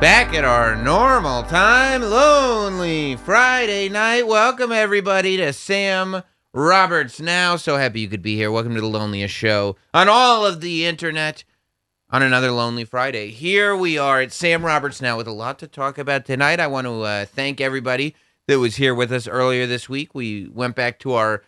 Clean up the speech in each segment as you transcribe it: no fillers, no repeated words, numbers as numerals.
Back at our normal time, Lonely Friday night. Welcome, everybody, to Sam Roberts Now. So happy you could be here. Welcome to the loneliest show on all of the internet on another Lonely Friday. Here we are at Sam Roberts Now with a lot to talk about tonight. I want to thank everybody that was here with us earlier this week. We went back to our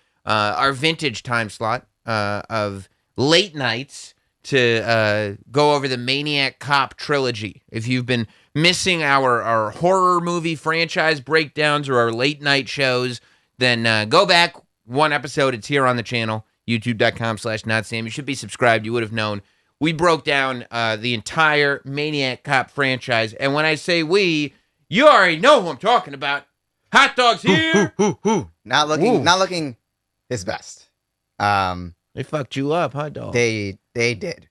vintage time slot of late nights to go over the Maniac Cop trilogy. If you've been missing our horror movie franchise breakdowns or our late night shows, then go back one episode. It's here on the channel, youtube.com/Notsam. You should be subscribed. You would have known. We broke down the entire Maniac Cop franchise. And when I say we, you already know who I'm talking about. Hot Dog's here. Not looking his best. They fucked you up, Hot Dog. They did.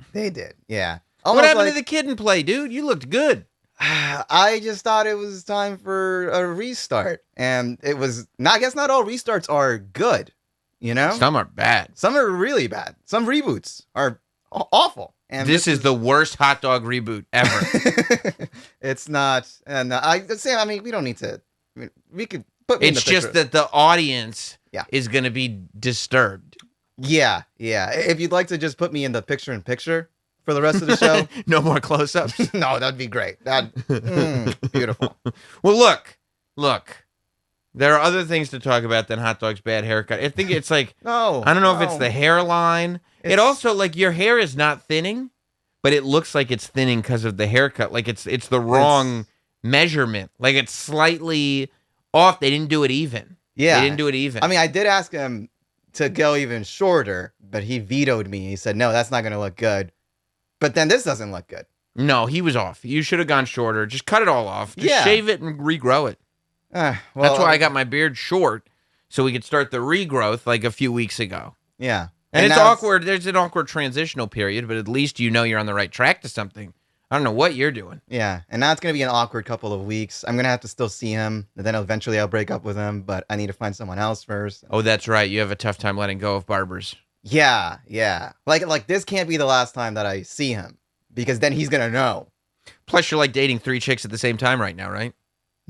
Yeah. What happened to the kid in play, dude? You looked good. I just thought it was time for a restart, and it was not. I guess not all restarts are good. You know, some are bad. Some are really bad. Some reboots are awful. And this is the worst Hot Dog reboot ever. It's not. And I mean, we don't need to. I mean, we could put. It's just that the audience is going to be disturbed. Yeah. If you'd like to just put me in the picture-in-picture for the rest of the show. No more close-ups? No, that'd be great. Beautiful. Well, look. There are other things to talk about than Hot Dog's bad haircut. I think it's like, I don't know if it's the hairline. It also, like, your hair is not thinning, but it looks like it's thinning because of the haircut. Like, it's the wrong measurement. Like, it's slightly off. They didn't do it even. Yeah. They didn't do it even. I mean, I did ask him to go even shorter, but he vetoed me. He said, no, that's not going to look good. But then this doesn't look good. No, he was off. You should have gone shorter. Just cut it all off. Just shave it and regrow it. Well, that's why I got my beard short, so we could start the regrowth like a few weeks ago. Yeah. And it's awkward. There's an awkward transitional period, but at least you know you're on the right track to something. I don't know what you're doing. Yeah, and now it's going to be an awkward couple of weeks. I'm going to have to still see him, and then eventually I'll break up with him, but I need to find someone else first. Oh, that's right. You have a tough time letting go of barbers. Yeah. Like this can't be the last time that I see him, because then he's going to know. Plus, you're like dating 3 chicks at the same time right now, right?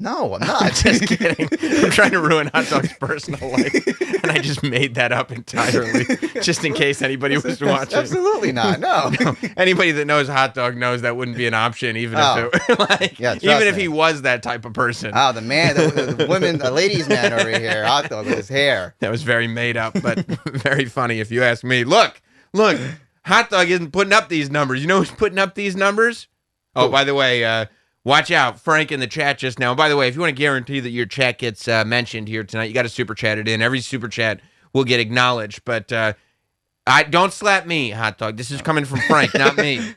No, I'm not. I'm just kidding. I'm trying to ruin Hot Dog's personal life, and I just made that up entirely, just in case anybody was watching. Absolutely not. No. Anybody that knows Hot Dog knows that wouldn't be an option, even if he was that type of person. Oh, the man, the women, the ladies' man over here, Hot Dog with his hair. That was very made up, but very funny if you ask me. Look, Hot Dog isn't putting up these numbers. You know who's putting up these numbers? Oh, by the way, watch out, Frank in the chat just now. By the way, if you want to guarantee that your chat gets mentioned here tonight, you got to super chat it in. Every super chat will get acknowledged. But don't slap me, Hot Dog. This is coming from Frank, not me.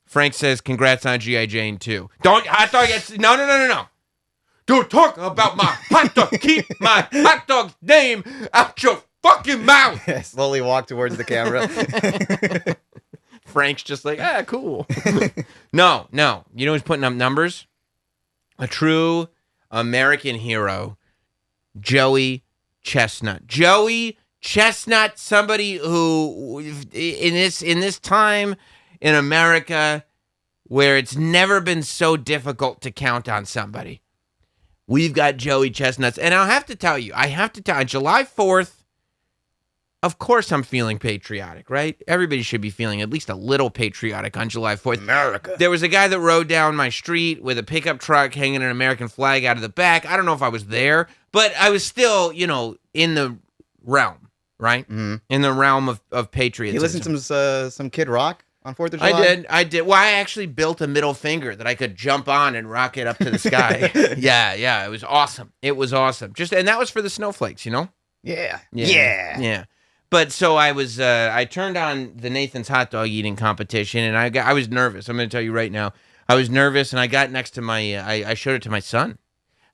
Frank says, "Congrats on G.I. Jane 2." Don't, Hot Dog. No. Don't talk about my Hot Dog. Keep my Hot Dog's name out your fucking mouth. Slowly walk towards the camera. Frank's just like, cool. No. You know who's putting up numbers? A true American hero, Joey Chestnut. Joey Chestnut, somebody who, in this time in America where it's never been so difficult to count on somebody, we've got Joey Chestnuts. And I have to tell you, on July 4th, of course I'm feeling patriotic, right? Everybody should be feeling at least a little patriotic on July 4th. America. There was a guy that rode down my street with a pickup truck hanging an American flag out of the back. I don't know if I was there, but I was still, in the realm, right? Mm-hmm. In the realm of patriotism. You listened to some Kid Rock on 4th of July? I did. Well, I actually built a middle finger that I could jump on and rock it up to the sky. Yeah. It was awesome. And that was for the snowflakes, Yeah. But so I turned on the Nathan's hot dog eating competition, and I was nervous. I'm going to tell you right now. I was nervous, and I got next to I showed it to my son.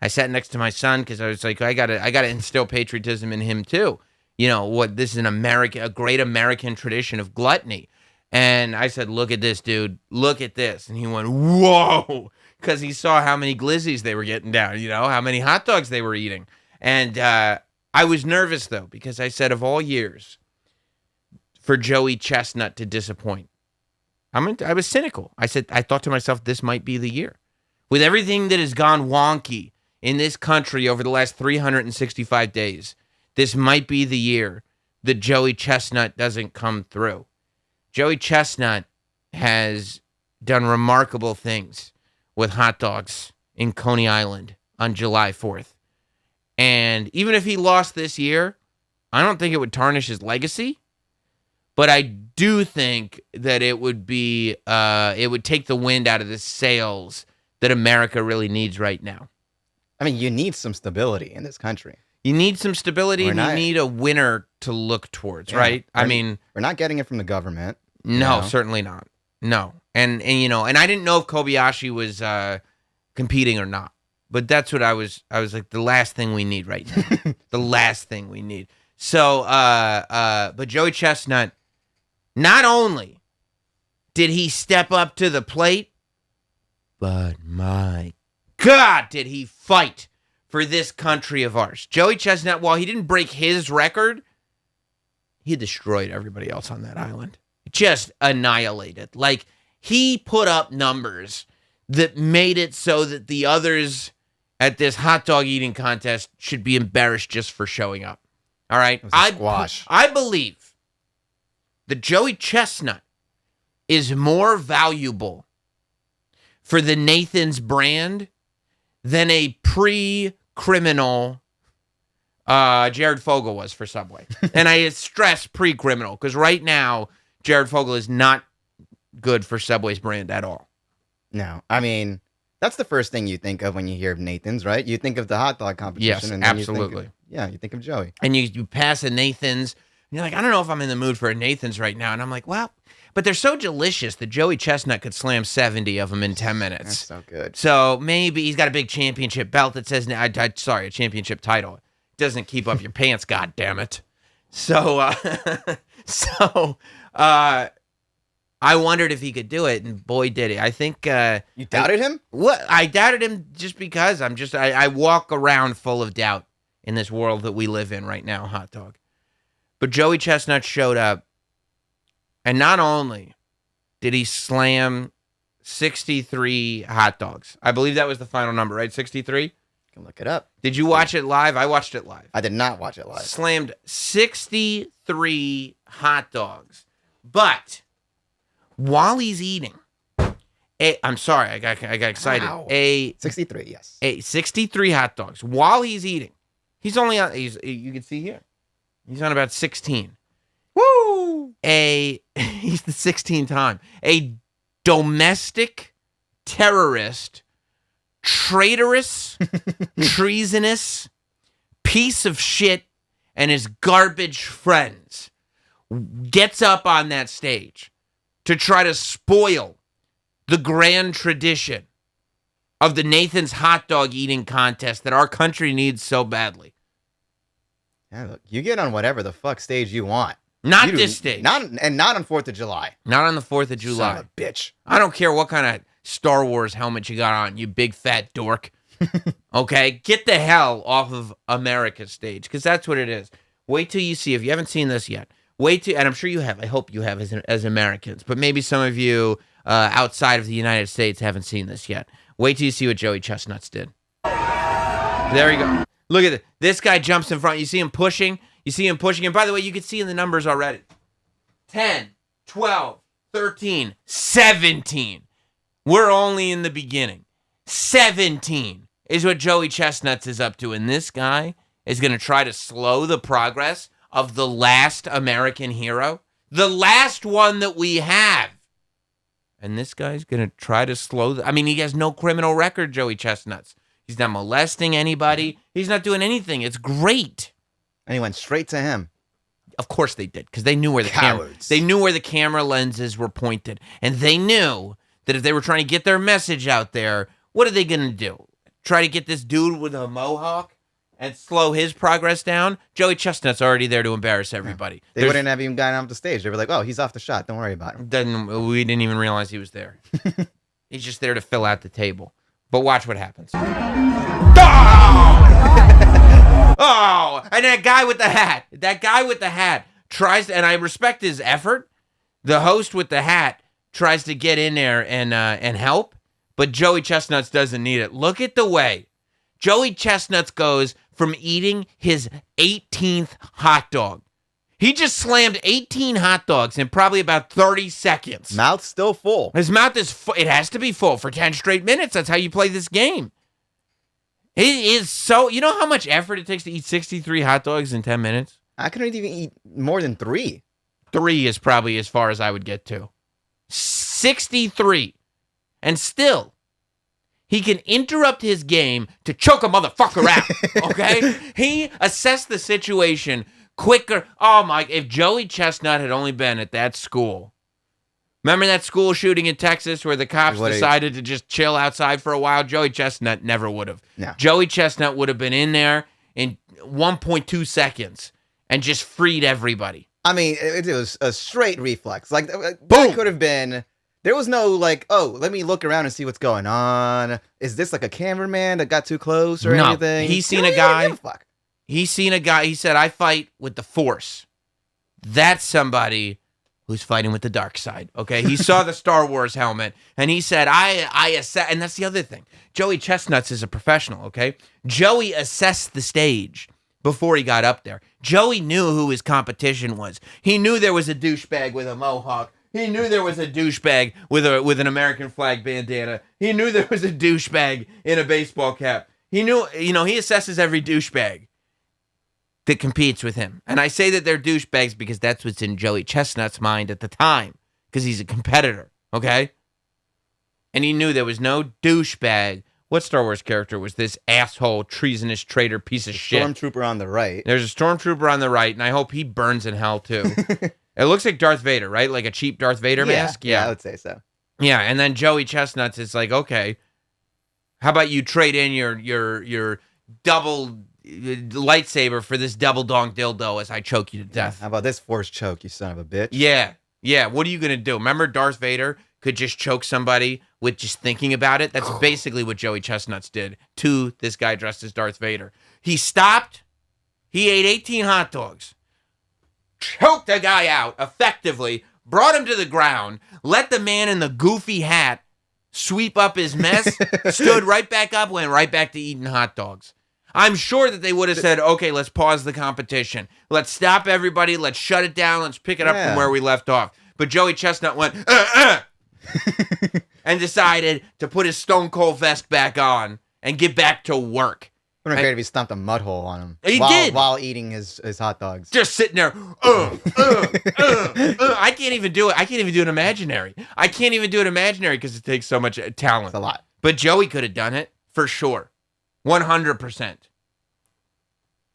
I sat next to my son because I was like, I gotta instill patriotism in him too. This is a great American tradition of gluttony. And I said, look at this, dude. Look at this. And he went, whoa, because he saw how many glizzies they were getting down, how many hot dogs they were eating. And I was nervous, though, because I said, of all years, for Joey Chestnut to disappoint, I was cynical. I thought to myself, this might be the year. with everything that has gone wonky in this country over the last 365 days, this might be the year that Joey Chestnut doesn't come through. Joey Chestnut has done remarkable things with hot dogs in Coney Island on July 4th. And even if he lost this year, I don't think it would tarnish his legacy. But I do think that it would take the wind out of the sails that America really needs right now. I mean, you need some stability in this country. You need some stability, and you need a winner to look towards, right? I mean, we're not getting it from the government. No, certainly not. No, and I didn't know if Kobayashi was competing or not, but that's what I was like, the last thing we need right now, the last thing we need. So, but Joey Chestnut, not only did he step up to the plate, but my God, did he fight for this country of ours. Joey Chestnut, while he didn't break his record, he destroyed everybody else on that island. Just annihilated. Like, he put up numbers that made it so that the others at this hot dog eating contest should be embarrassed just for showing up. All right? I believe that Joey Chestnut is more valuable for the Nathan's brand than a pre-criminal Jared Fogle was for Subway. And I stress pre-criminal because right now, Jared Fogle is not good for Subway's brand at all. No. I mean, that's the first thing you think of when you hear of Nathan's, right? You think of the hot dog competition. Yes, and absolutely. You think of Joey. And you pass a Nathan's, and you're like, I don't know if I'm in the mood for a Nathan's right now. And I'm like, well, but they're so delicious that Joey Chestnut could slam 70 of them in 10 minutes. That's so good. So maybe he's got a big championship belt that says, a championship title. It doesn't keep up your pants, goddammit. So, I wondered if he could do it, and boy, did he. I think... you doubted him? What? I doubted him just because I walk around full of doubt in this world that we live in right now, hot dog. But Joey Chestnut showed up, and not only did he slam 63 hot dogs. I believe that was the final number, right? 63? You can look it up. Did you watch it live? I watched it live. I did not watch it live. Slammed 63 hot dogs. But while he's eating, I'm sorry, I got excited. Wow. 63, yes. 63 hot dogs. While he's eating, he's only on, you can see here, he's on about 16. Woo! He's the 16th time. A domestic terrorist, traitorous, treasonous piece of shit and his garbage friends gets up on that stage to try to spoil the grand tradition of the Nathan's hot dog eating contest that our country needs so badly. Yeah, look, you get on whatever the fuck stage you want. Not this stage. Not on 4th of July. Not on the 4th of July. Son of a bitch. I don't care what kind of Star Wars helmet you got on, you big fat dork. Okay? Get the hell off of America's stage, because that's what it is. Wait till you see, if you haven't seen this yet, and I'm sure you have, I hope you have as Americans, but maybe some of you outside of the United States haven't seen this yet. Wait till you see what Joey Chestnuts did. There you go. Look at it. This guy jumps in front. You see him pushing. And by the way, you can see in the numbers already. 10, 12, 13, 17. We're only in the beginning. 17 is what Joey Chestnuts is up to. And this guy is going to try to slow the progress of the last American hero. The last one that we have. And this guy's going to try to slow he has no criminal record, Joey Chestnuts. He's not molesting anybody. He's not doing anything. It's great. And he went straight to him. Of course they did, because they knew where the camera lenses were pointed. And they knew that if they were trying to get their message out there, what are they going to do? Try to get this dude with a mohawk and slow his progress down? Joey Chestnut's already there to embarrass everybody. They wouldn't have even gotten off the stage. They were like, oh, he's off the shot. Don't worry about him. We didn't even realize he was there. He's just there to fill out the table. But watch what happens. Oh! And that guy with the hat tries to, and I respect his effort. The host with the hat tries to get in there and help, but Joey Chestnuts doesn't need it. Look at the way Joey Chestnuts goes from eating his 18th hot dog. He just slammed 18 hot dogs in probably about 30 seconds. Mouth's still full. His mouth is full. It has to be full for 10 straight minutes. That's how you play this game. It is so... You know how much effort it takes to eat 63 hot dogs in 10 minutes? I couldn't even eat more than 3. 3 is probably as far as I would get to. 63. And still, he can interrupt his game to choke a motherfucker out, okay? He assessed the situation quicker. Oh, my. If Joey Chestnut had only been at that school. Remember that school shooting in Texas where the cops decided to just chill outside for a while? Joey Chestnut never would have. No. Joey Chestnut would have been in there in 1.2 seconds and just freed everybody. I mean, it was a straight reflex. Like, Boom. that could have been... There was no, like, oh, let me look around and see what's going on. Is this like a cameraman that got too close or anything? He's seen a guy. He's seen a guy. He said, I fight with the Force. That's somebody who's fighting with the dark side, okay? He saw the Star Wars helmet, and he said, I assess... And that's the other thing. Joey Chestnuts is a professional, okay? Joey assessed the stage before he got up there. Joey knew who his competition was. He knew there was a douchebag with a mohawk. He knew there was a douchebag with an American flag bandana. He knew there was a douchebag in a baseball cap. He knew, he assesses every douchebag that competes with him. And I say that they're douchebags because that's what's in Joey Chestnut's mind at the time, because he's a competitor, okay? And he knew there was no douchebag. What Star Wars character was this asshole, treasonous traitor piece of shit? Stormtrooper on the right. There's a stormtrooper on the right, and I hope he burns in hell, too. It looks like Darth Vader, right? Like a cheap Darth Vader mask? Yeah, I would say so. Yeah, and then Joey Chestnuts is like, okay, how about you trade in your double lightsaber for this double dong dildo as I choke you to death? How about this force choke, you son of a bitch? Yeah. What are you going to do? Remember Darth Vader could just choke somebody with just thinking about it? That's basically what Joey Chestnuts did to this guy dressed as Darth Vader. He stopped. He ate 18 hot dogs. Choked the guy out effectively, brought him to the ground, let the man in the goofy hat sweep up his mess, stood right back up, went right back to eating hot dogs. I'm sure that they would have said, okay, let's pause the competition. Let's stop everybody. Let's shut it down. Let's pick it up from where we left off. But Joey Chestnut went, and decided to put his Stone Cold vest back on and get back to work. Wouldn't have cared if he stomped a mud hole on him. He did. While eating his hot dogs. Just sitting there. I can't even do it. I can't even do it imaginary. I can't even do it imaginary because it takes so much talent. It's a lot. But Joey could have done it for sure. 100%.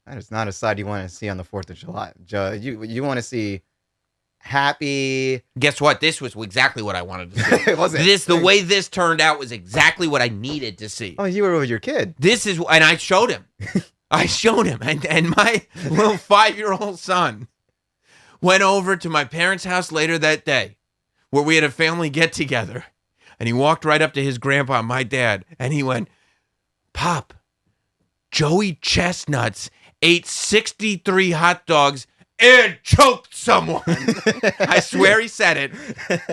That is not a side you want to see on the 4th of July. Joe, you want to see happy... Guess what? This was exactly what I wanted to see. It wasn't. The way this turned out was exactly what I needed to see. Oh, you were with your kid. And I showed him. And my little 5-year-old son went over to my parents' house later that day where we had a family get-together. And he walked right up to his grandpa, my dad, and he went, Pop, Joey Chestnuts ate 63 hot dogs and choked someone. I swear he said it.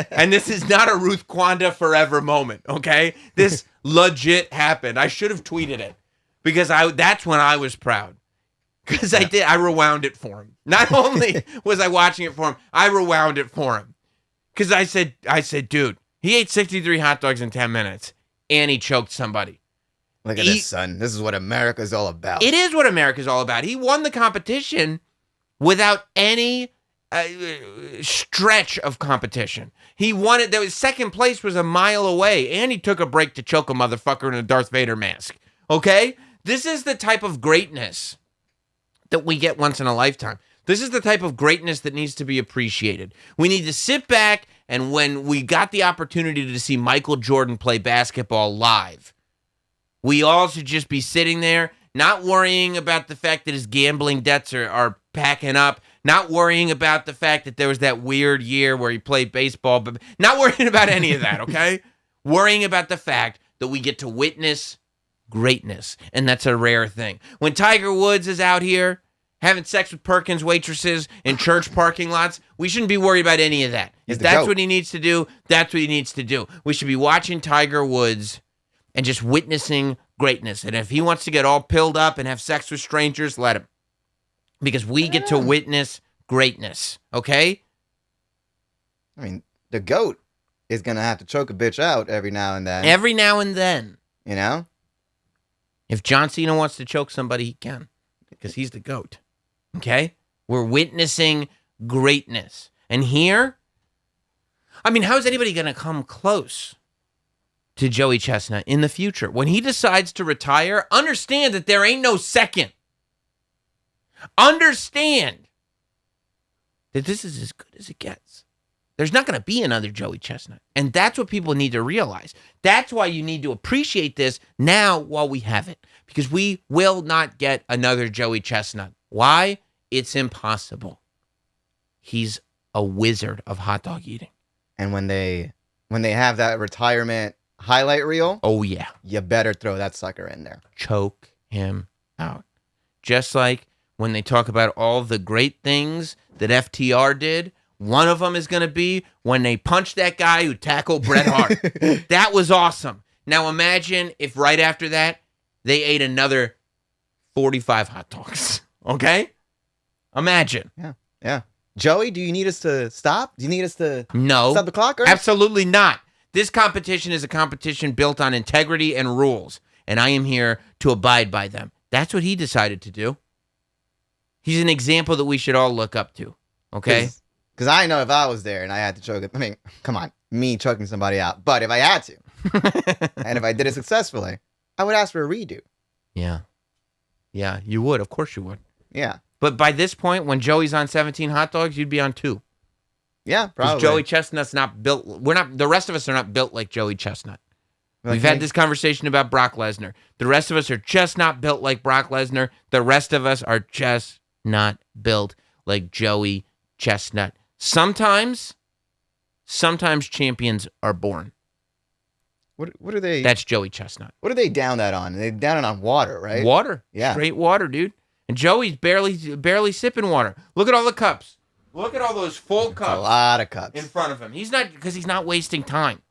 And this is not a Ruth Kwanda forever moment, okay? This legit happened. I should have tweeted it because that's when I was proud. Because I did. I rewound it for him. Not only was I watching it for him, I rewound it for him. Because I said, dude, he ate 63 hot dogs in 10 minutes and he choked somebody. Look at this, son. This is what America's all about. It is what America's all about. He won the competition without any stretch of competition. He won it. Second place was a mile away, and he took a break to choke a motherfucker in a Darth Vader mask. Okay? This is the type of greatness that we get once in a lifetime. This is the type of greatness that needs to be appreciated. We need to sit back, and when we got the opportunity to see Michael Jordan play basketball live, we all should just be sitting there, not worrying about the fact that his gambling debts are packing up, not worrying about the fact that there was that weird year where he played baseball, but not worrying about any of that, okay? Worrying about the fact that we get to witness greatness, and that's a rare thing. When Tiger Woods is out here having sex with Perkins waitresses in church parking lots. We shouldn't be worried about any of that. If that's what he needs to do, that's what he needs to do. We should be watching Tiger Woods and just witnessing greatness. And if he wants to get all pilled up and have sex with strangers, let him. Because we get to witness greatness, okay? I mean, the GOAT is going to have to choke a bitch out every now and then. Every now and then. You know? If John Cena wants to choke somebody, he can. Because he's the GOAT. Okay? We're witnessing greatness. And here, I mean, how is anybody going to come close to Joey Chestnut in the future? When he decides to retire, understand that there ain't no second. Understand that this is as good as it gets. There's not going to be another Joey Chestnut. And that's what people need to realize. That's why you need to appreciate this now while we have it. Because we will not get another Joey Chestnut. Why? It's impossible. He's a wizard of hot dog eating. And when they have that retirement highlight reel, oh yeah, you better throw that sucker in there. Choke him out. Just like when they talk about all the great things that FTR did, one of them is going to be when they punched that guy who tackled Bret Hart. That was awesome. Now imagine if right after that, they ate another 45 hot dogs. Okay? Imagine. Yeah. Joey, do you need us to stop? Do you need us to stop the clock? Absolutely not. This competition is a competition built on integrity and rules, and I am here to abide by them. That's what he decided to do. He's an example that we should all look up to. Okay? Because I know if I was there and I had to choke it, I mean, come on, me choking somebody out. But if I had to, and if I did it successfully, I would ask for a redo. Yeah. Yeah, you would. Of course you would. Yeah. But by this point, when Joey's on 17 hot dogs, you'd be on 2. Yeah, probably. Because Joey Chestnut's not built. The rest of us are not built like Joey Chestnut. We've had this conversation about Brock Lesnar. The rest of us are just not built like Brock Lesnar. The rest of us are just not built like Joey Chestnut. Sometimes champions are born. What are they? That's Joey Chestnut. What are they down that on? They down it on water, right? Water. Yeah. Straight water, dude. And Joey's barely sipping water. Look at all the cups. Look at all those full cups. A lot of cups in front of him. He's not wasting time.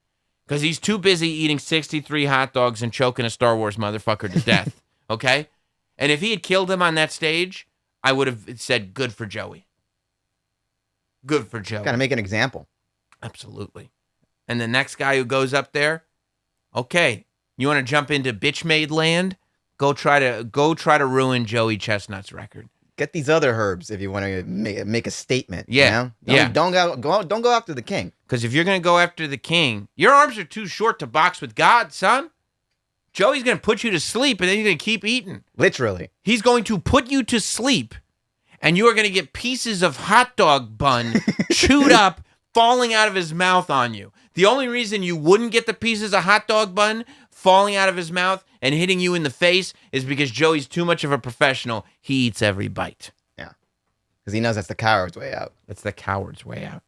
Because he's too busy eating 63 hot dogs and choking a Star Wars motherfucker to death. Okay? And if he had killed him on that stage, I would have said, good for Joey. Good for Joey. Got to make an example. Absolutely. And the next guy who goes up there, okay, you want to jump into bitch-made land? Go try to ruin Joey Chestnut's record. Get these other herbs if you want to make a statement. Yeah, you know? Don't go after the king. Because if you're gonna go after the king, your arms are too short to box with God, son. Joey's gonna put you to sleep, and then you're gonna keep eating. Literally, he's going to put you to sleep, and you are gonna get pieces of hot dog bun chewed up, falling out of his mouth on you. The only reason you wouldn't get the pieces of hot dog bun falling out of his mouth and hitting you in the face is because Joey's too much of a professional. He eats every bite. Yeah. Because he knows that's the coward's way out. That's the coward's way out.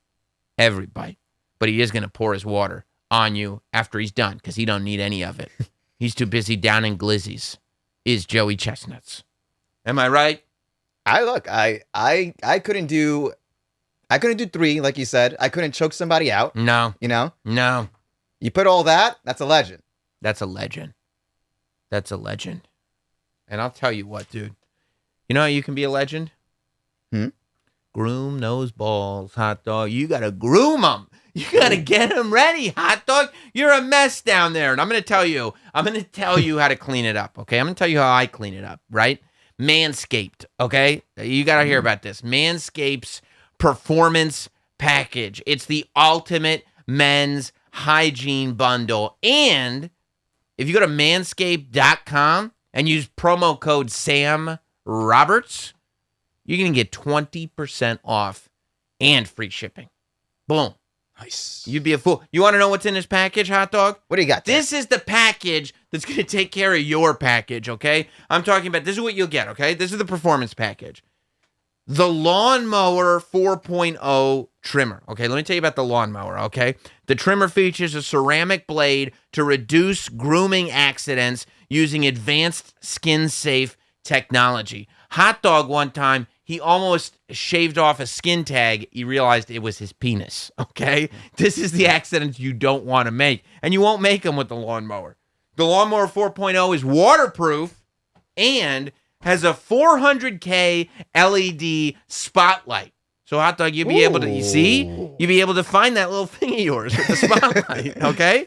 Every bite. But he is going to pour his water on you after he's done because he don't need any of it. He's too busy downing glizzies. Is Joey Chestnuts. Am I right? I couldn't do 3, like you said. I couldn't choke somebody out. No. You know? No. You put all that, that's a legend. That's a legend. That's a legend. And I'll tell you what, dude. You know how you can be a legend? Groom those balls, hot dog. You got to groom them. You got to get them ready, hot dog. You're a mess down there. And I'm going to tell you how to clean it up, okay? I'm going to tell you how I clean it up, right? Manscaped, okay? You got to hear about this. Manscaped's Performance Package. It's the ultimate men's hygiene bundle. And if you go to manscaped.com and use promo code Sam Roberts, you're going to get 20% off and free shipping. Boom. Nice. You'd be a fool. You want to know what's in this package, hot dog? What do you got there? This is the package that's going to take care of your package, okay? I'm talking about, this is what you'll get, okay? This is the performance package. The Lawnmower 4.0 trimmer. Okay, let me tell you about the lawnmower, okay? The trimmer features a ceramic blade to reduce grooming accidents using advanced skin-safe technology. Hot Dog one time he almost shaved off a skin tag. He realized it was his penis, okay? This is the accident you don't want to make, and you won't make them with the lawnmower. The Lawnmower 4.0 is waterproof and has a 400K LED spotlight. So, Hot Dog, you'll be able to, you see? You'll be able to find that little thing of yours with the spotlight, okay?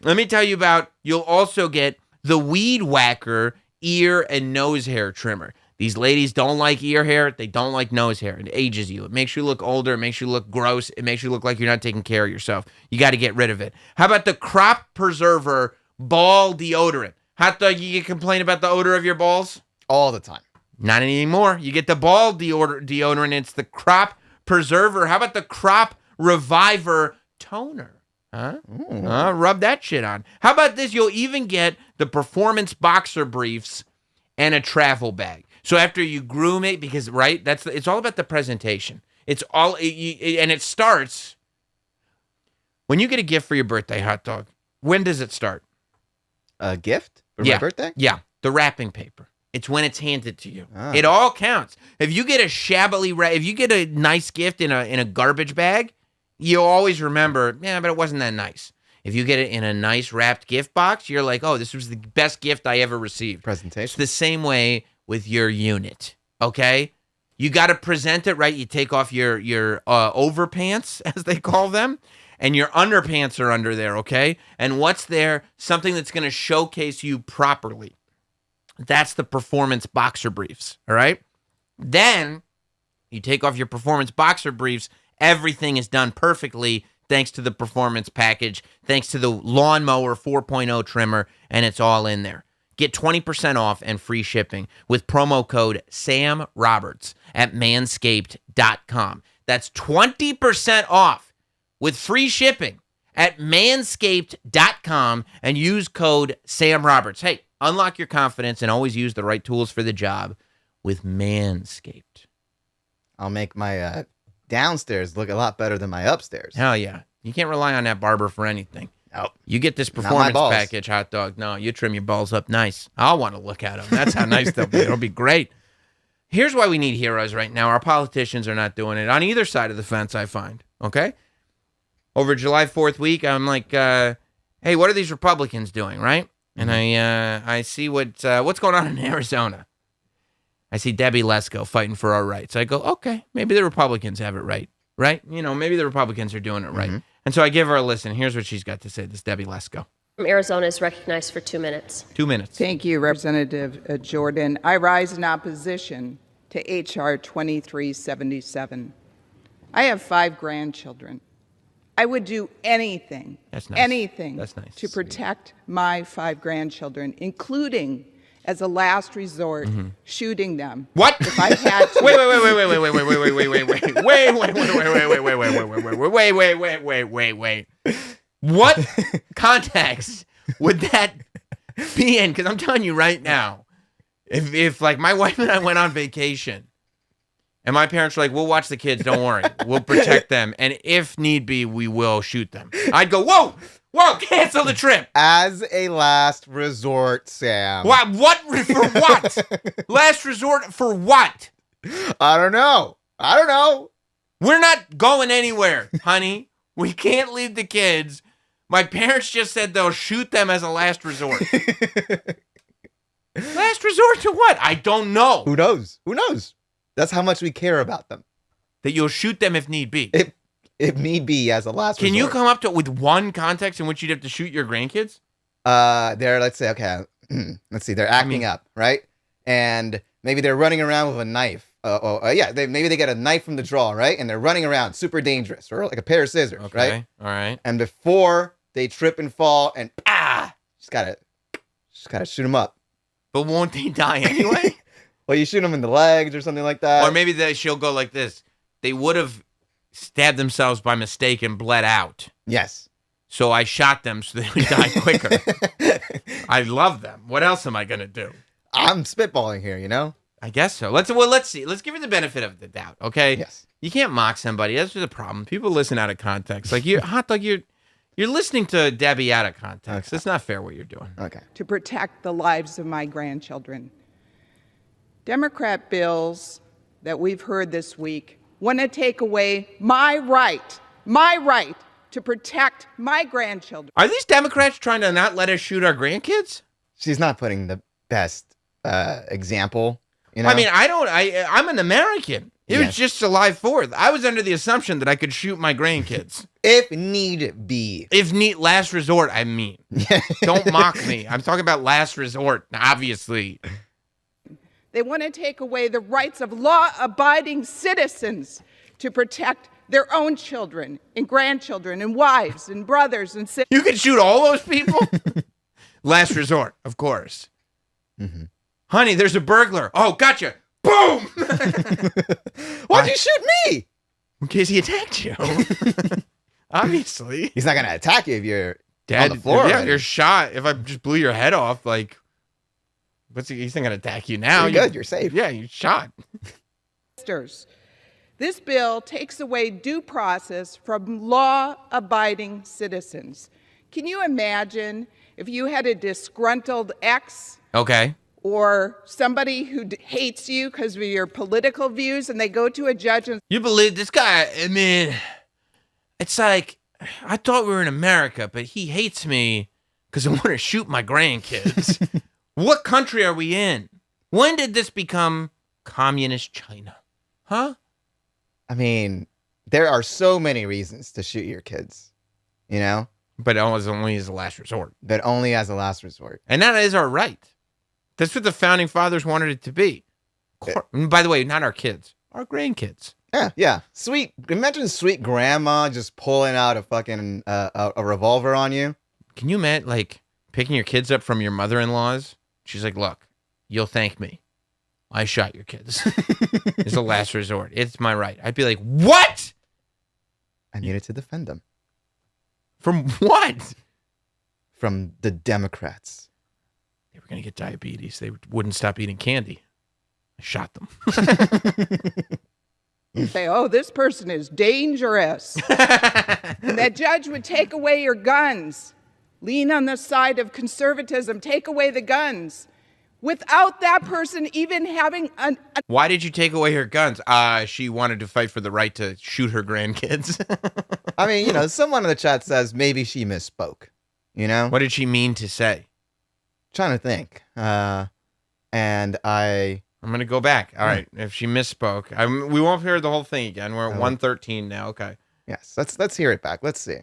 Let me tell you about, you'll also get the Weed Whacker ear and nose hair trimmer. These ladies don't like ear hair. They don't like nose hair. It ages you. It makes you look older. It makes you look gross. It makes you look like you're not taking care of yourself. You got to get rid of it. How about the Crop Preserver Ball Deodorant? Hot Dog, you complain about the odor of your balls? All the time. Not anymore. You get the ball deodorant. It's the Crop Preserver. How about the Crop Reviver Toner? Huh? Rub that shit on. How about this? You'll even get the Performance Boxer Briefs and a travel bag. So after you groom it, because, right, it's all about the presentation. It's all, and it starts, when you get a gift for your birthday, Hot Dog, when does it start? A gift for my birthday? Yeah, the wrapping paper. It's when it's handed to you. Ah. It all counts. If you get if you get a nice gift in a garbage bag, you'll always remember, yeah, but it wasn't that nice. If you get it in a nice wrapped gift box, you're like, oh, this was the best gift I ever received. Presentation. It's the same way with your unit, okay? You got to present it right. You take off your overpants, as they call them, and your underpants are under there, okay? And what's there? Something that's going to showcase you properly. That's the Performance Boxer Briefs, all right? Then you take off your Performance Boxer Briefs. Everything is done perfectly thanks to the Performance Package, thanks to the Lawnmower 4.0 trimmer, and it's all in there. Get 20% off and free shipping with promo code Sam Roberts at manscaped.com. That's 20% off with free shipping at manscaped.com and use code Sam Roberts. Hey, unlock your confidence and always use the right tools for the job with Manscaped. I'll make my downstairs look a lot better than my upstairs. Hell yeah. You can't rely on that barber for anything. Nope. You get this Performance Package, Hot Dog. No, you trim your balls up nice. I'll want to look at them. That's how nice they'll be. It'll be great. Here's why we need heroes right now. Our politicians are not doing it on either side of the fence, I find. Okay? Over July 4th week, I'm like, hey, what are these Republicans doing, right? And I see what's going on in Arizona. I see Debbie Lesko fighting for our rights. I go, okay, maybe the Republicans have it right? You know, maybe the Republicans are doing it right. Mm-hmm. And so I give her a listen. Here's what she's got to say, this Debbie Lesko. Arizona is recognized for 2 minutes. 2 minutes. Thank you, Representative Jordan. I rise in opposition to H.R. 2377. I have 5 grandchildren. I would do anything, That's nice. anything That's nice. to protect my 5 grandchildren, including, as a last resort, shooting them. What? If I had to. Wait. What context would that be in? Because I'm telling you right now, if like my wife and I went on vacation and my parents were like, we'll watch the kids, don't worry. We'll protect them. And if need be, we will shoot them. I'd go, whoa, cancel the trip. As a last resort, Sam. What? For what? Last resort for what? I don't know. We're not going anywhere, honey. We can't leave the kids. My parents just said they'll shoot them as a last resort. Last resort to what? I don't know. Who knows? That's how much we care about them. That you'll shoot them if need be. If need be, as a last resort. Can you come up with one context in which you'd have to shoot your grandkids? Let's say, okay, let's see, they're acting up, right? And maybe they're running around with a knife. Maybe they get a knife from the drawer, right? And they're running around, super dangerous, or like a pair of scissors, right? All right. And before they trip and fall, and just gotta shoot them up. But won't they die anyway? Well, you shoot them in the legs or something like that. Or maybe she'll go like this. They would have stabbed themselves by mistake and bled out. Yes. So I shot them so they would die quicker. I love them. What else am I going to do? I'm spitballing here, you know? I guess so. Let's see. Let's give her the benefit of the doubt, okay? Yes. You can't mock somebody. That's the problem. People listen out of context. Like, Hot Dog, you're listening to Debbie out of context. Okay. It's not fair what you're doing. Okay. To protect the lives of my grandchildren. Democrat bills that we've heard this week want to take away my right to protect my grandchildren. Are these Democrats trying to not let us shoot our grandkids? She's not putting the best example. You know? I mean, I'm an American. It was just July 4th. I was under the assumption that I could shoot my grandkids. If need be. Last resort, I mean. Don't mock me. I'm talking about last resort, obviously. They want to take away the rights of law-abiding citizens to protect their own children and grandchildren and wives and brothers and sisters. You can shoot all those people? Last resort, of course. Mm-hmm. Honey, there's a burglar. Oh, gotcha. Boom! Why'd you shoot me? In case he attacked you. Obviously. He's not going to attack you if you're Dead. on the floor. Yeah, you're shot. If I just blew your head off, like, he's not going to attack you now. You're good. You're safe. Yeah, you're shot. This bill takes away due process from law-abiding citizens. Can you imagine if you had a disgruntled ex? Okay. Or somebody who hates you because of your political views, and they go to a judge and... You believe this guy? I mean, it's like, I thought we were in America, but he hates me because I want to shoot my grandkids. What country are we in? When did this become communist China? Huh? I mean, there are so many reasons to shoot your kids, you know? But only as a last resort. But only as a last resort. And that is our right. That's what the founding fathers wanted it to be. And by the way, not our kids, our grandkids. Yeah. Imagine sweet grandma just pulling out a fucking a revolver on you. Can you imagine, like, picking your kids up from your mother-in-law's? She's like, look, you'll thank me. I shot your kids. It's a last resort. It's my right. I'd be like, what? I needed to defend them. From what? From the Democrats. They were going to get diabetes. They wouldn't stop eating candy. I shot them. say, oh, this person is dangerous. And that judge would take away your guns. Lean on the side of conservatism. Take away the guns. Without that person even having Why did you take away her guns? She wanted to fight for the right to shoot her grandkids. I mean, someone in the chat says maybe she misspoke. What did she mean to say? Trying to think. I'm going to go back. All right. If she misspoke, we won't hear the whole thing again. We're at 113 now. Okay. Yes. Let's hear it back. Let's see.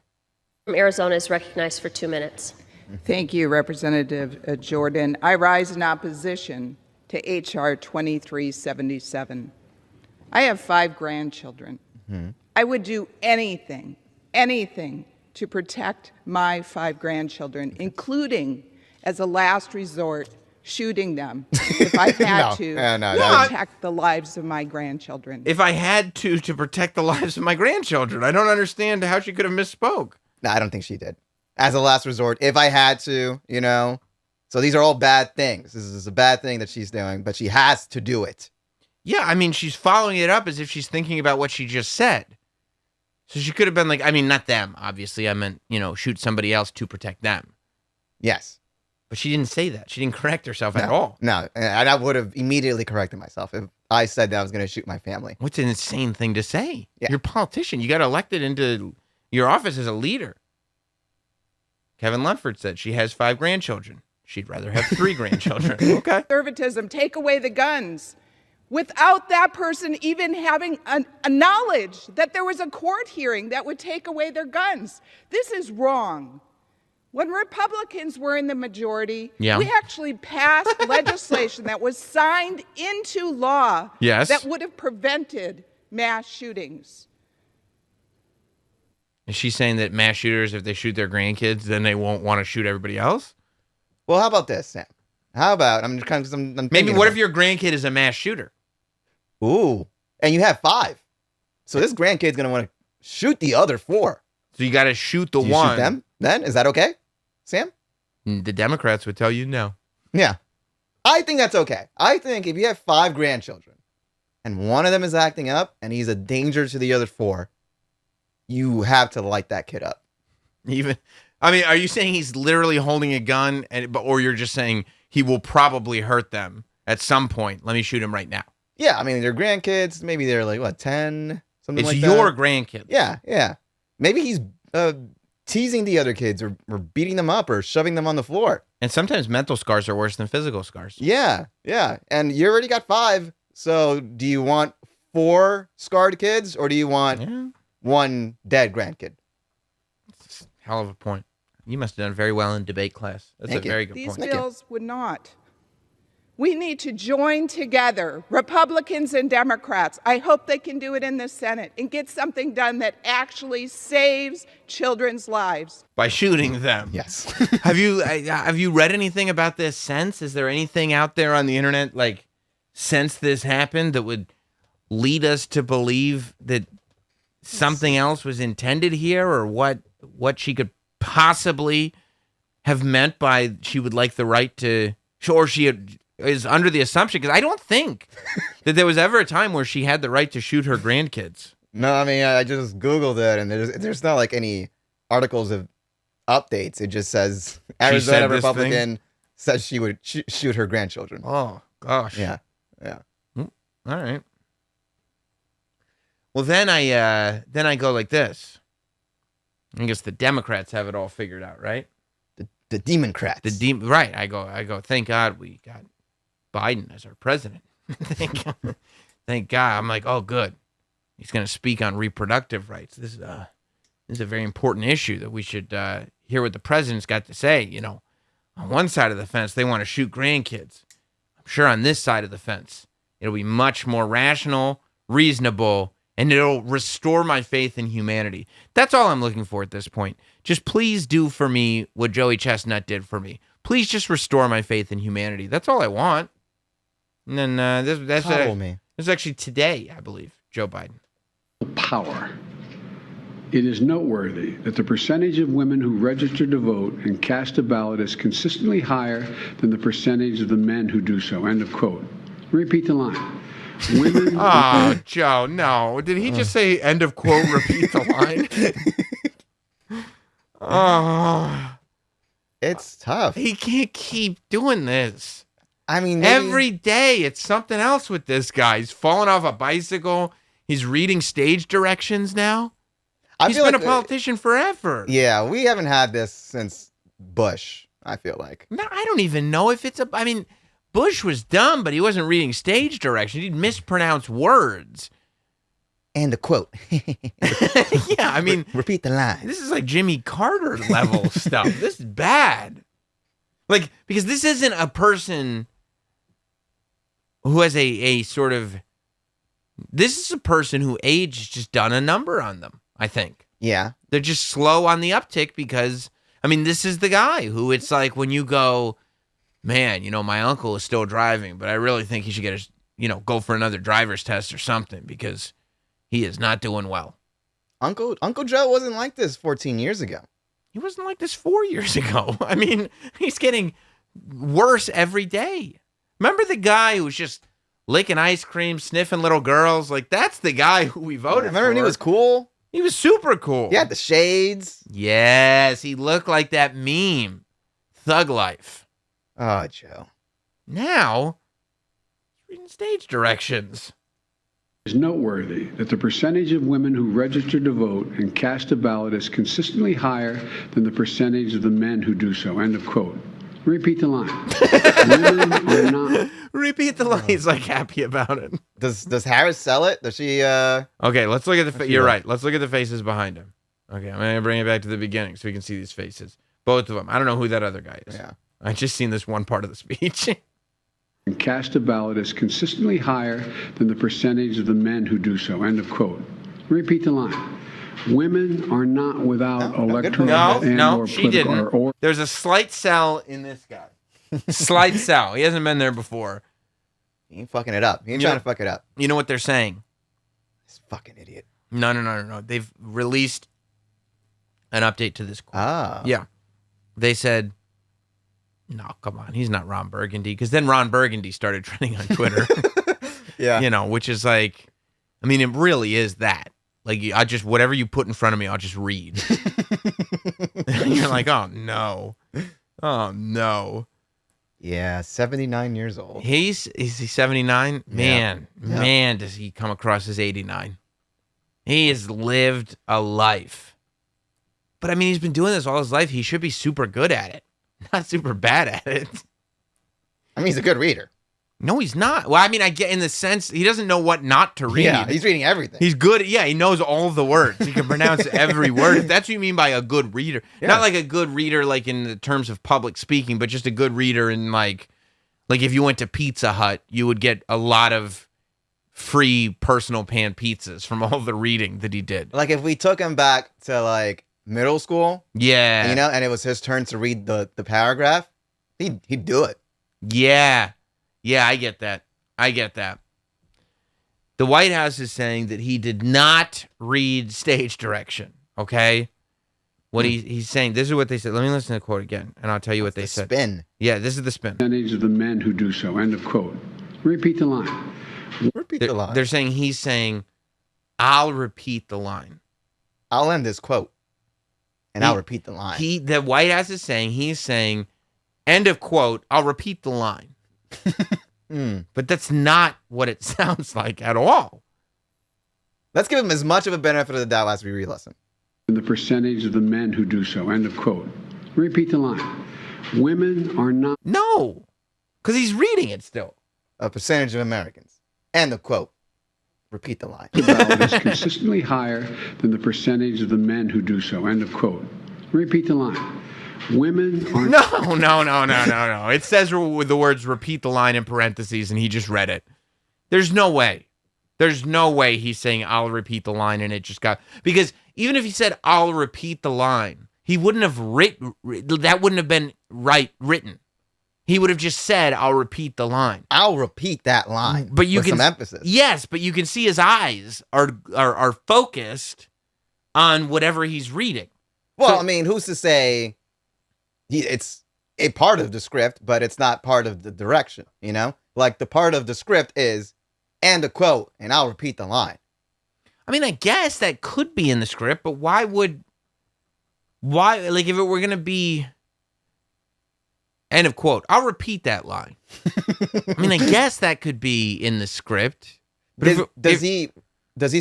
From Arizona is recognized for 2 minutes. Thank you, Representative Jordan. I rise in opposition to H.R. 2377. I have 5 grandchildren. Mm-hmm. I would do anything to protect my 5 grandchildren, including, as a last resort, shooting them if I had to protect the lives of my grandchildren. If I had to protect the lives of my grandchildren, I don't understand how she could have misspoke. No, I don't think she did. As a last resort, if I had to, So these are all bad things. This is a bad thing that she's doing, but she has to do it. Yeah, I mean, she's following it up as if she's thinking about what she just said. So she could have been like, I mean, not them, obviously. I meant, shoot somebody else to protect them. Yes. But she didn't say that. She didn't correct herself at all. No, and I would have immediately corrected myself if I said that I was going to shoot my family. What's an insane thing to say? Yeah. You're a politician. You got elected into your office as a leader. Kevin Lunford said she has 5 grandchildren. She'd rather have 3 grandchildren. Okay. Conservatism, take away the guns. Without that person even having a knowledge that there was a court hearing that would take away their guns. This is wrong. When Republicans were in the majority, we actually passed legislation that was signed into law that would have prevented mass shootings. Is she saying that mass shooters, if they shoot their grandkids, then they won't want to shoot everybody else? Well, how about this, Sam? How about, I'm maybe what if your grandkid is a mass shooter? Ooh, and you have 5. So this grandkid's going to want to shoot the other 4. So you got to shoot the Do you one. Shoot them then? Is that okay, Sam? The Democrats would tell you no. Yeah. I think that's okay. I think if you have 5 grandchildren and one of them is acting up and he's a danger to the other 4, you have to light that kid up. Are you saying he's literally holding a gun, or you're just saying he will probably hurt them at some point? Let me shoot him right now. Yeah, I mean, they're grandkids. Maybe they're like, what, 10? Something It's like your that. grandkids. Yeah. Maybe he's teasing the other kids or beating them up or shoving them on the floor. And sometimes mental scars are worse than physical scars. Yeah. And you already got 5. So do you want 4 scarred kids or do you want 1 dead grandkid? That's a hell of a point. You must have done very well in debate class. That's Thank a you. very good These point. bills would not. We need to join together, Republicans and Democrats. I hope they can do it in the Senate and get something done that actually saves children's lives. By shooting them. Yes. Have you read anything about this since? Is there anything out there on the internet like since this happened that would lead us to believe that something else was intended here, or what she could possibly have meant by she would like the right to, or is under the assumption, because I don't think that there was ever a time where she had the right to shoot her grandkids. No, I mean, I just Googled it, and there's not like any articles of updates. It just says Arizona said this Republican says she would shoot her grandchildren. Oh, gosh. Yeah. All right. Well, then I go like this. I guess the Democrats have it all figured out, right? The Democrats. Right. I go, thank God we got Biden as our president. Thank God. I'm like, oh, good. He's going to speak on reproductive rights. This is a very important issue that we should hear what the president's got to say. You know, on one side of the fence, they want to shoot grandkids. I'm sure on this side of the fence, it'll be much more rational, reasonable, and it'll restore my faith in humanity. That's all I'm looking for at this point. Just please do for me what Joey Chestnut did for me. Please just restore my faith in humanity. That's all I want. And then that's actually today, I believe, Joe Biden. Power. It is noteworthy that the percentage of women who register to vote and cast a ballot is consistently higher than the percentage of the men who do so. End of quote. Repeat the line. Women. Oh, Joe, no. Did he just say end of quote, repeat the line? Oh. It's tough. He can't keep doing this. I mean, Every day it's something else with this guy. He's falling off a bicycle. He's reading stage directions now. He's been a politician forever. Yeah, we haven't had this since Bush, I feel like. No, I don't even know if it's I mean, Bush was dumb, but he wasn't reading stage directions. He'd mispronounce words. And the quote. Yeah, I mean. Repeat the line. This is like Jimmy Carter level stuff. This is bad. Like, because this isn't a person who has a sort of. This is a person who age has just done a number on them, I think. Yeah. They're just slow on the uptick because, I mean, this is the guy who it's like when you go, man, you know, my uncle is still driving, but I really think he should get go for another driver's test or something because he is not doing well. Uncle Joe wasn't like this 14 years ago. He wasn't like this 4 years ago. I mean, he's getting worse every day. Remember the guy who was just licking ice cream, sniffing little girls? Like, that's the guy who we voted for. Remember when he was cool? He was super cool. He had the shades. Yes, he looked like that meme. Thug life. Oh, Joe. Now, he's reading stage directions. It is noteworthy that the percentage of women who register to vote and cast a ballot is consistently higher than the percentage of the men who do so. End of quote. Repeat the line. Women are not. Repeat the line. He's like happy about it. Does Harris sell it? Does she? Okay, let's look at the. You're right. Let's look at the faces behind him. Okay, I'm gonna bring it back to the beginning so we can see these faces. Both of them. I don't know who that other guy is. Yeah. I just seen this one part of the speech. And cast a ballot is consistently higher than the percentage of the men who do so. End of quote. Repeat the line. Women are not without electoral No, she didn't. There's a slight sell in this guy. Slight sell. He hasn't been there before. He ain't fucking it up. He ain't trying to fuck it up. You know what they're saying? This fucking idiot. No. They've released an update to this quote. Ah. Yeah. They said, no, come on. He's not Ron Burgundy. Because then Ron Burgundy started trending on Twitter. Yeah. Which is like, I mean, it really is that. Like, I just, whatever you put in front of me, I'll just read. And you're like, oh, no. Oh, no. Yeah, 79 years old. Is he 79? Man, Yeah. man, does he come across as 89. He has lived a life. But I mean, he's been doing this all his life. He should be super good at it, not super bad at it. I mean, he's a good reader. No, he's not. Well, I mean, I get in the sense he doesn't know what not to read. Yeah, he's reading everything. He's good. Yeah, he knows all the words. He can pronounce every word. If that's what you mean by a good reader. Yeah. Not like a good reader like in the terms of public speaking, but just a good reader in like if you went to Pizza Hut, you would get a lot of free personal pan pizzas from all the reading that he did. Like if we took him back to like middle school, Yeah. you know, and it was his turn to read the paragraph, he'd do it. Yeah. Yeah, I get that. The White House is saying that he did not read stage direction, okay? What he's saying, this is what they said. Let me listen to the quote again, and I'll tell you what they said. Spin. Yeah, this is the spin. Percentage of the men who do so. End of quote. Repeat the line. Repeat the line. They're saying he's saying, I'll repeat the line. I'll end this quote, and I'll repeat the line. The White House is saying, he's saying, end of quote, I'll repeat the line. But that's not what it sounds like at all. Let's give him as much of a benefit of the doubt as we re-listen. And the percentage of the men who do so. End of quote. Repeat the line. Women are not. No, because he's reading it still. A percentage of Americans. End of quote. Repeat the line. Is consistently higher than the percentage of the men who do so. End of quote. Repeat the line. Women are No. It says with the words repeat the line in parentheses, and he just read it. There's no way. There's no way he's saying I'll repeat the line and it just got, because even if he said I'll repeat the line, he wouldn't have that wouldn't have been written. He would have just said I'll repeat the line. I'll repeat that line. But you with can some emphasis. Yes, but you can see his eyes are focused on whatever he's reading. Well, I mean, who's to say it's a part of the script, but it's not part of the direction, you know? Like the part of the script is, and a quote, and I'll repeat the line. I mean, I guess that could be in the script, but why, like, if it were going to be, end of quote, I'll repeat that line. I mean, I guess that could be in the script. But Does he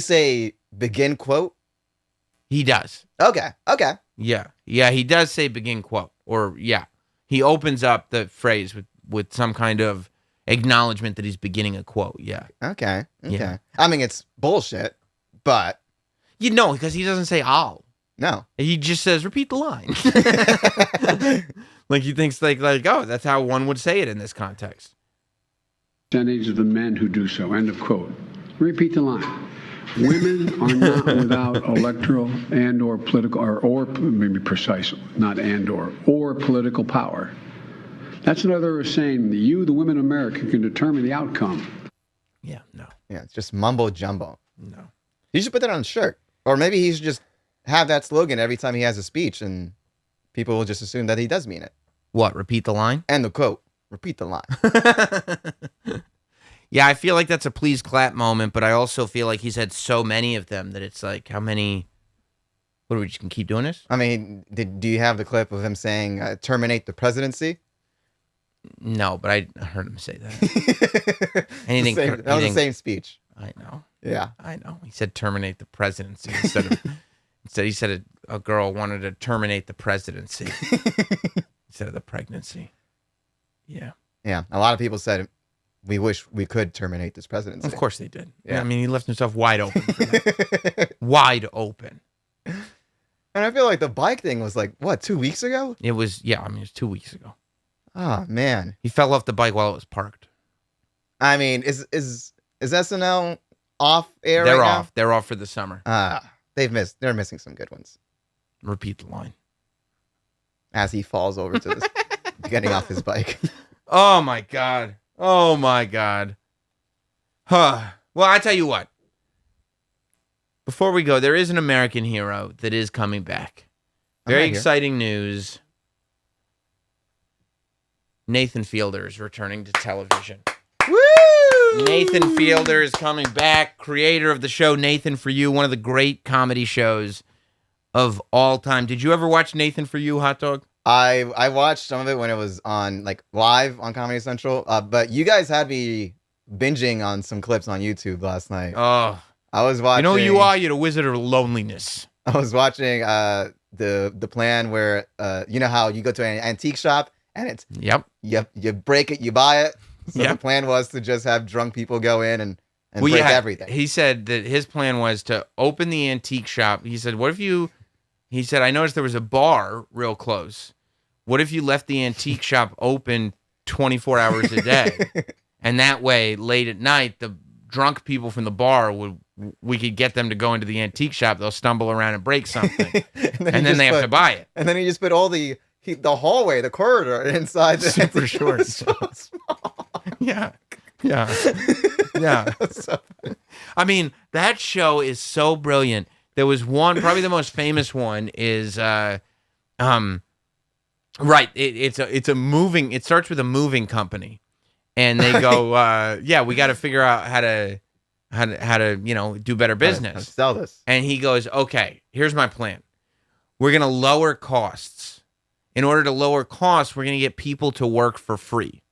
say begin quote? He does. Okay. Yeah, he does say begin quote, or yeah, he opens up the phrase with some kind of acknowledgement that he's beginning a quote. Yeah. Okay. Yeah. I mean, it's bullshit, but You know, because he doesn't say I'll. no. He just says repeat the line. Like he thinks like oh, that's how one would say it in this context. Percentage of the men who do so. End of quote. Repeat the line. Women are not without electoral and or political or maybe precise, not and or political power. That's another way of saying that you, the women of America, can determine the outcome. Yeah, no. Yeah, it's just mumbo jumbo. No. He should put that on a shirt. Or maybe he should just have that slogan every time he has a speech and people will just assume that he does mean it. What, repeat the line? And the quote, repeat the line. Yeah, I feel like that's a please clap moment, but I also feel like he's had so many of them that it's like, how many? What, are we just going to keep doing this? I mean, do you have the clip of him saying, terminate the presidency? No, but I heard him say that. Anything? That was the same speech. I know. Yeah. I know. He said terminate the presidency instead he said a girl wanted to terminate the presidency instead of the pregnancy. Yeah. Yeah. A lot of people said, we wish we could terminate this presidency. Of course they did. Yeah. I mean, he left himself wide open for that. Wide open. And I feel like the bike thing was like, what, 2 weeks ago? It was, yeah, I mean, it was 2 weeks ago. Oh, man. He fell off the bike while it was parked. I mean, is SNL off air They're right off. now? They're off for the summer. They're missing some good ones. Repeat the line. As he falls over to this, getting off his bike. Oh, my God. Oh, my God. Huh. Well, I tell you what. Before we go, there is an American hero that is coming back. Very exciting news. Nathan Fielder is returning to television. Woo! Nathan Fielder is coming back, creator of the show Nathan For You, one of the great comedy shows of all time. Did you ever watch Nathan For You, Hot Dog? I watched some of it when it was on like live on Comedy Central. But you guys had me binging on some clips on YouTube last night. Oh, I was watching. you know who you are? You're the Wizard of Loneliness. I was watching the plan where you know how you go to an antique shop and it's you break it, you buy it. So the plan was to just have drunk people go in and break everything. He said that his plan was to open the antique shop. He said, what if you, he said, I noticed there was a bar real close. What if you left the antique shop open 24 hours a day? And that way, late at night, the drunk people from the bar we could get them to go into the antique shop. They'll stumble around and break something. and then they have to buy it. And then he just put all the hallway, the corridor inside the super short. So small. Yeah. So I mean, that show is so brilliant. There was one, probably the most famous one is, right. It's a moving. It starts with a moving company, and they go, we got to figure out how to do better business. How to sell this. And he goes, okay, here's my plan. We're gonna lower costs. In order to lower costs, we're gonna get people to work for free.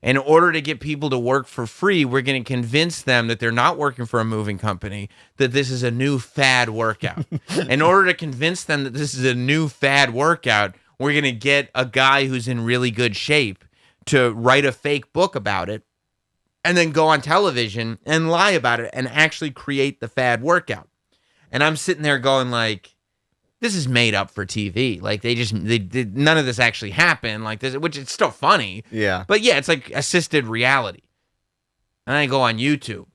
In order to get people to work for free, we're going to convince them that they're not working for a moving company, that this is a new fad workout. In order to convince them that this is a new fad workout, we're going to get a guy who's in really good shape to write a fake book about it and then go on television and lie about it and actually create the fad workout. And I'm sitting there going like, this is made up for TV. Like they none of this actually happened like this, which is still funny. Yeah. But yeah, it's like assisted reality. And I go on YouTube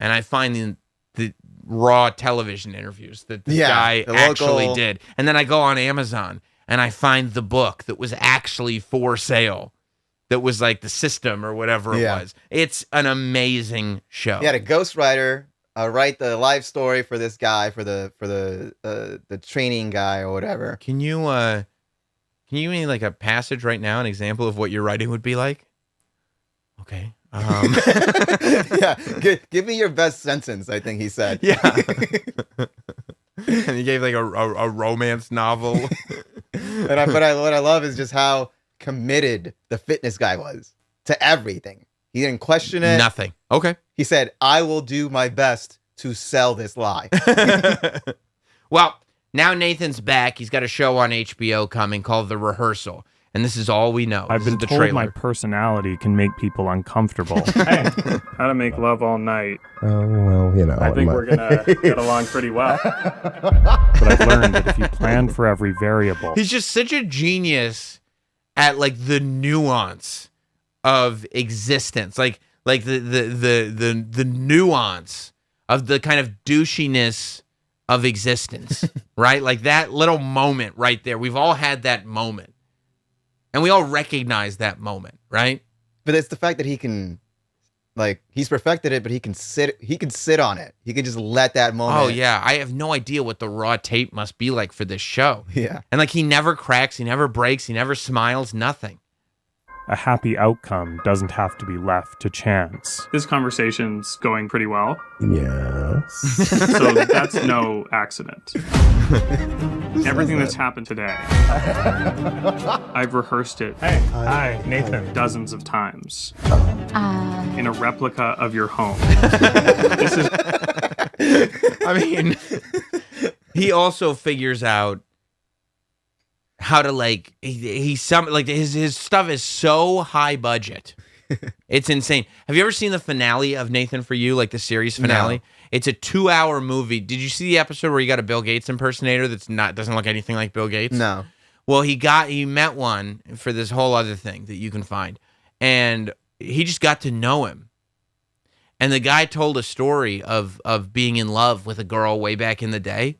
and I find the raw television interviews that the guy actually did. And then I go on Amazon and I find the book that was actually for sale. That was like the system or whatever it was. It's an amazing show. He had a ghostwriter write the life story for this guy, for the training guy or whatever. Can you give me like a passage right now, an example of what your writing would be like? Okay. Yeah, give me your best sentence, I think he said. Yeah. And he gave like a romance novel. What I love is just how committed the fitness guy was to everything. He didn't question it. Nothing. Okay. He said, I will do my best to sell this lie. Well, now Nathan's back. He's got a show on HBO coming called The Rehearsal. And this is all we know. I've been told my personality can make people uncomfortable. Hey, how to make love all night. Oh, well, you know. I think we're going to get along pretty well. But I've learned that if you plan for every variable. He's just such a genius at like the nuance of existence. Like the nuance of the kind of douchiness of existence, right? Like that little moment right there. We've all had that moment. And we all recognize that moment, right? But it's the fact that he can, like, he's perfected it, but he can sit on it. He can just let that moment. Oh, yeah. I have no idea what the raw tape must be like for this show. Yeah. And like, he never cracks, he never breaks, he never smiles, nothing. A happy outcome doesn't have to be left to chance. This conversation's going pretty well. Yes. So that's no accident. Everything that's happened today, I've rehearsed it. Hey, hi, Nathan. Dozens of times. In a replica of your home. This is. I mean, he also figures out how to like his stuff is so high budget. It's insane. Have you ever seen the finale of Nathan For You, like the series finale? No. It's a 2-hour movie. Did you see the episode where you got a Bill Gates impersonator doesn't look anything like Bill Gates? No. Well, he met one for this whole other thing that you can find, and he just got to know him. And the guy told a story of being in love with a girl way back in the day.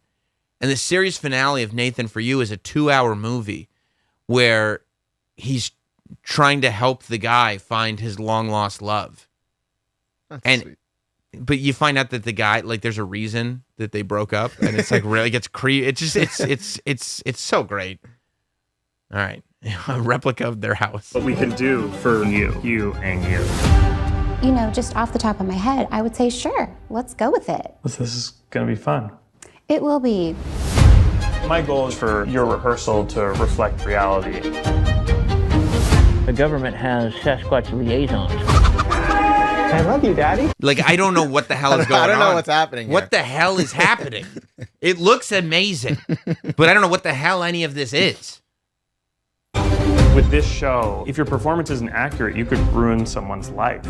And the series finale of Nathan For You is a 2-hour movie where he's trying to help the guy find his long-lost love. That's sweet. But you find out that the guy, like, there's a reason that they broke up, and it's like really gets creepy. It's so great. All right, a replica of their house. What we can do for you and you. You know, just off the top of my head, I would say sure. Let's go with it. This is gonna be fun. It will be. My goal is for your rehearsal to reflect reality. The government has Sasquatch liaisons. I love you, Daddy. Like, I don't know what the hell is going on. I don't know what's happening What here. the hell is happening? It looks amazing, but I don't know what the hell any of this is. With this show, if your performance isn't accurate, you could ruin someone's life.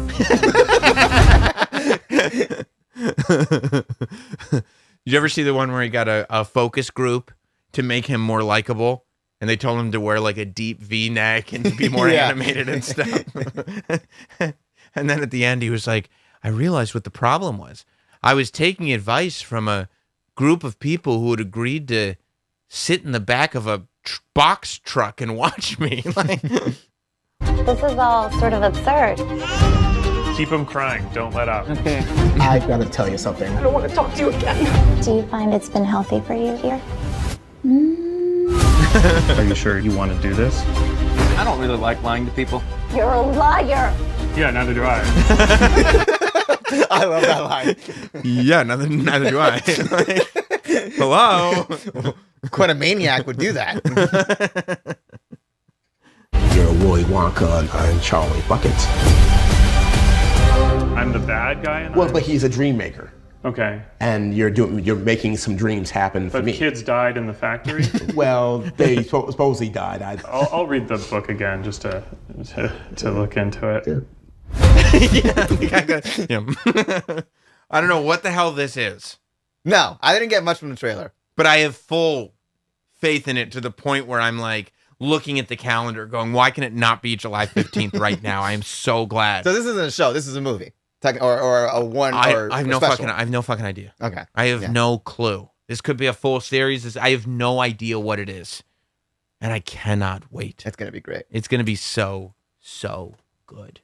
Did you ever see the one where he got a focus group to make him more likable? And they told him to wear like a deep V-neck and to be more animated and stuff. And then at the end, he was like, I realized what the problem was. I was taking advice from a group of people who had agreed to sit in the back of a box truck and watch me. Like, This is all sort of absurd. Keep them crying. Don't let up. Okay. I've got to tell you something. Do you find it's been healthy for you here? Are you sure you want to do this? I don't really like lying to people. You're a liar. Yeah, neither do I. I love that line. yeah, neither do I. Like, hello? Quite a maniac would do that. You're Willy Wonka and Charlie Buckets. I'm the bad guy in Well, that? but he's a dream maker, Okay. and you're making some dreams happen for But me. kids died in the factory? Well, they supposedly died. I'll read the book again just to look into it. I don't know what the hell this is, No, I didn't get much from the trailer. but I have full faith in it to the point where I'm like looking at the calendar going, why can it not be July 15th right now? I am so glad. So this isn't a show. This is a movie. Or a one or I have a no special. fucking idea. Okay. I have no clue. This could be a full series. I have no idea what it is. And I cannot wait. It's going to be great. It's going to be so good.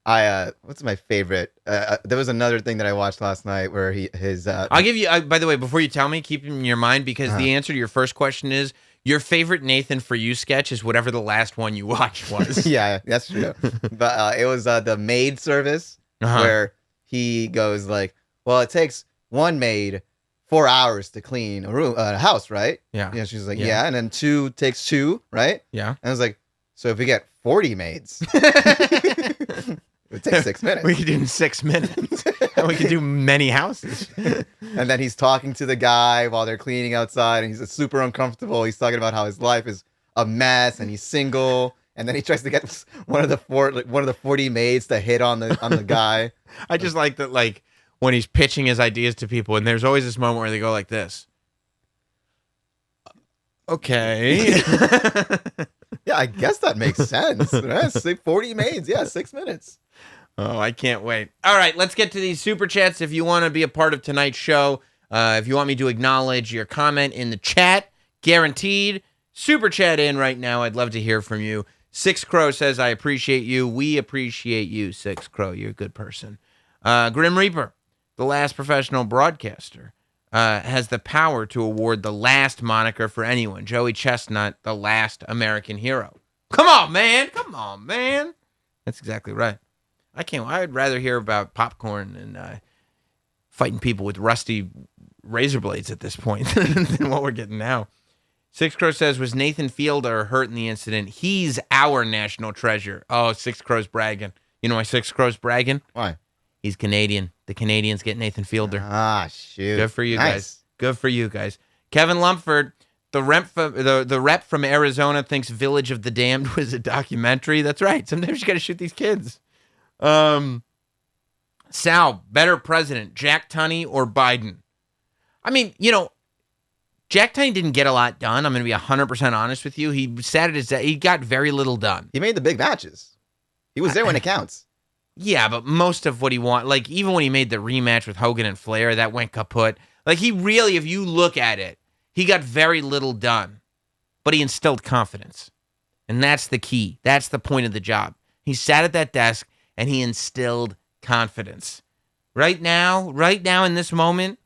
What's my favorite? There was another thing that I watched last night where I'll give you, by the way, before you tell me, keep it in your mind, because the answer to your first question is your favorite Nathan For You sketch is whatever the last one you watched was. yeah, that's true. But it was the maid service where he goes like, well, it takes one maid 4 hours to clean a house, right? Yeah. You know, she's like, yeah. And then two takes two, right? Yeah. And I was like, so if we get 40 maids, it would take 6 minutes. We could do in 6 minutes. And we could do many houses. And then he's talking to the guy while they're cleaning outside, and he's super uncomfortable. He's talking about how his life is a mess and he's single. And then he tries to get one of the 40 maids to hit on the guy. I just like that, like, when he's pitching his ideas to people, and there's always this moment where they go like this. Okay. Yeah, I guess that makes sense. Right? Say 40 maids. Yeah, 6 minutes. Oh, I can't wait. All right, let's get to these super chats. If you want to be a part of tonight's show, if you want me to acknowledge your comment in the chat, guaranteed, super chat in right now. I'd love to hear from you. Six Crow says, I appreciate you. We appreciate you, Six Crow. You're a good person. Grim Reaper, the last professional broadcaster, has the power to award the last moniker for anyone. Joey Chestnut, the last American hero. Come on, man. Come on, man. That's exactly right. I'd rather hear about popcorn and fighting people with rusty razor blades at this point than what we're getting now. Six Crow says, was Nathan Fielder hurt in the incident? He's our national treasure. Oh, Six Crow's bragging. You know why Six Crow's bragging? Why? He's Canadian. The Canadians get Nathan Fielder. Ah, shoot. Good for you Nice. guys. Good for you guys. Kevin Lumpford, the rep from Arizona, thinks Village of the Damned was a documentary. That's right. Sometimes you got to shoot these kids. Sal, better president, Jack Tunney or Biden? I mean, Jack Tunney didn't get a lot done. I'm going to be 100% honest with you. He he got very little done. He made the big matches. He was there when it counts. Yeah, but most of what he wanted, like even when he made the rematch with Hogan and Flair, that went kaput. Like he really, if you look at it, he got very little done, but he instilled confidence. And that's the key. That's the point of the job. He sat at that desk and he instilled confidence. Right now in this moment,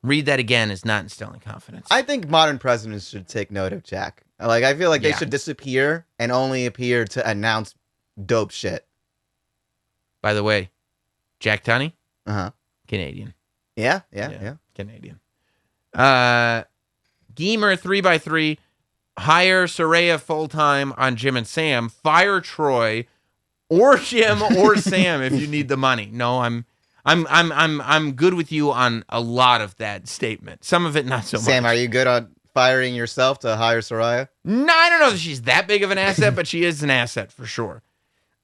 read that again is not instilling confidence. I think modern presidents should take note of Jack. Like, I feel like they should disappear and only appear to announce dope shit. By the way, Jack Tunney, Uh-huh. Canadian. Yeah. Canadian. Gamer 3x3, hire Soraya full-time on Jim and Sam. Fire Troy or Jim or Sam if you need the money. No, I'm good with you on a lot of that statement. Some of it not so much. Sam, are you good on firing yourself to hire Soraya? No, I don't know that she's that big of an asset, but she is an asset for sure.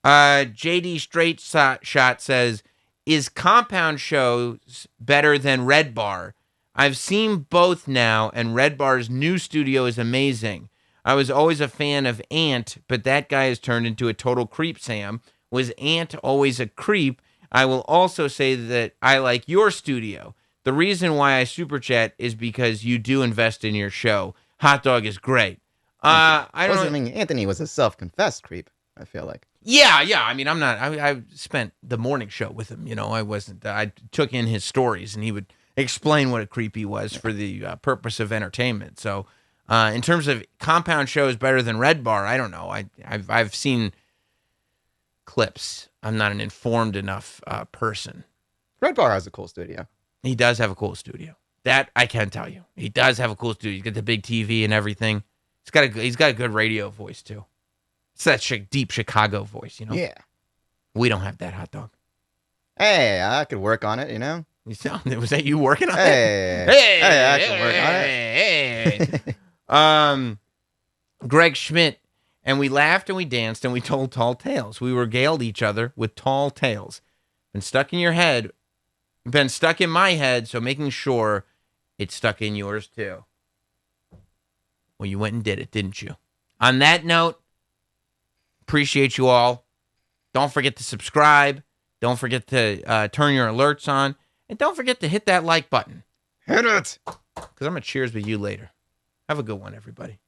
JD Straight Shot says, is Compound Shows better than Red Bar? I've seen both now, and Red Bar's new studio is amazing. I was always a fan of Ant, but that guy has turned into a total creep, Sam. Was Ant always a creep? I will also say that I like your studio. The reason why I super chat is because you do invest in your show. Hot Dog is great. I mean, Anthony was a self-confessed creep, I feel like. Yeah. I mean, I'm not. I spent the morning show with him. You know, I wasn't. I took in his stories, and he would explain what a creep he was for the purpose of entertainment. So, in terms of Compound Shows better than Red Bar, I don't know. I've seen clips. I'm not an informed enough person. Red Bar has a cool studio. He does have a cool studio. That I can tell you. He does have a cool studio. He's got the big TV and everything. He's got a good radio voice too. It's that deep Chicago voice, you know? Yeah. We don't have that, Hot Dog. Hey, I could work on it, you know? Was that you working on it? Hey, I can work on it. Greg Schmidt, and we laughed and we danced and we told tall tales. We regaled each other with tall tales. Been stuck in my head, so making sure it's stuck in yours too. Well, you went and did it, didn't you? On that note, appreciate you all. Don't forget to subscribe. Don't forget to turn your alerts on. And don't forget to hit that like button. Hit it! Because I'm going to cheers with you later. Have a good one, everybody.